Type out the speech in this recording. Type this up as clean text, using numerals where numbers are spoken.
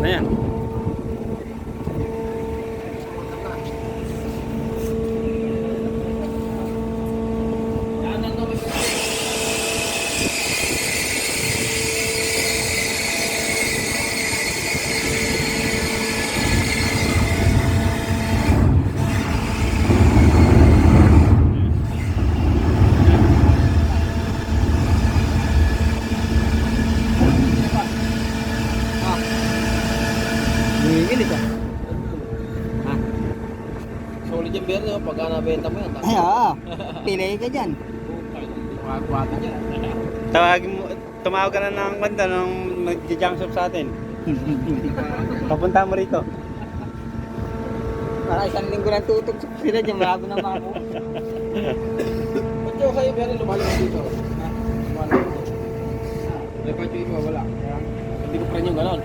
na yan. Bumibili ka. Ha? Solid yung beer nyo, pagka nabenta mo yan. Ay, oo. Pilay ka dyan. Makakuwate dyan. Tumawag ka na ng banda nung mag-junk shop sa atin. Papunta mo rito. Para isang linggo lang tutok sila dyan. Malabo na mga ako. Ba't yung kayo beer lumalabas dito? Ha? Lumalabas dito. Dapat yung iba, wala. Hindi ko pa rin yung ganon.